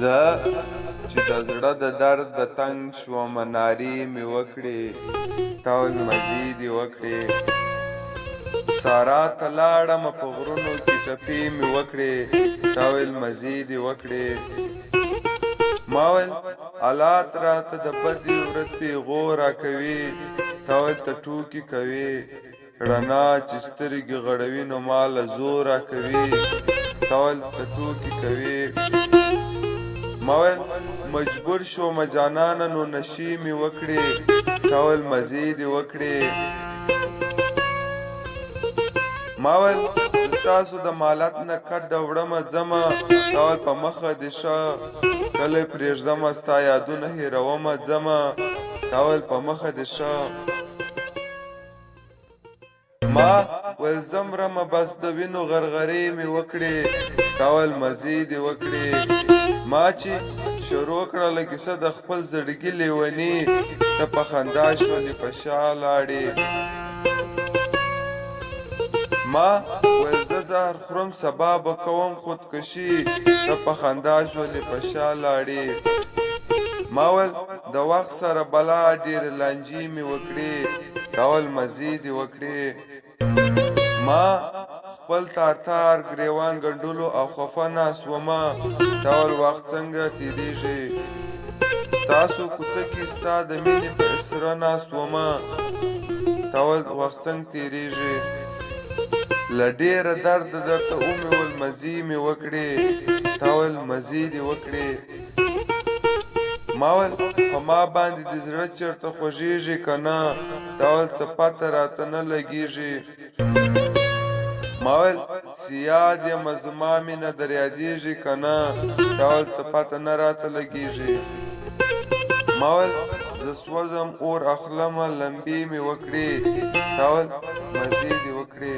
زه چې د زړه د درد د تنګ شومه نارې مې وکړې تا ویل مزې دې وکړې سارا ته لاړمه په غرونو کې ټپې مې وکړې تا ویل مزې دې وکړې ما ویل حالات راته د بدې ورځ پیغور راکوي تا ویل ته ټوکې کوې رڼا چې سترګې غړوي نو ما له زور راکوي تا ویل ته ټوکې کوې ما ویل مجبور شومه جانانه نو نشې مې وکړې تا ویل مزې دې وکړې ما ویل ستاسو د مالت نه کډه وړمه ځمه تا ویل په مخه دې شه کله پرېږدمه ستا یادونه هېرومه ځمه تا ویل په مخه دې شه ما ویل زه مرمه بس د وینو غرغرې مې وکړې تا ویل مزې دې وکړې ما چې شروع کړله کیسه د خپل زړګي لیوني ته په خندا شولې په شا لاړې ما ویل زه زهر خورم سبا به کوم خودکشي ته په خندا شولې په شا لاړې ما ویل د وخت سره بلا ډېرې لانجې مې وکړې تا ویل مزې دې وکړې ما خپل تار ګریوان ګنډلو او خفه ناست ومه تا ویل وخت څنګه تېرېږي ستاسو کوڅه کې ستا د مینې په اسره ناست ومه تا ویل وخت څنګه تېرېږي له ډېره درده درته ومې ویل مزې مې وکړې تا ویل مزې دې وکړې ما ویل په ما باندې د زړه چېرته خوږېږي که نه تا ویل څه پته راته نه لګېږي ما ویل سیاد یمه زما مینه در یادېږي که نه تا ویل څه پته نه راته لګېږي ما ویل زه سوځم اور اخلمه لمبې مې وکړې تا ویل مزې دې وکړې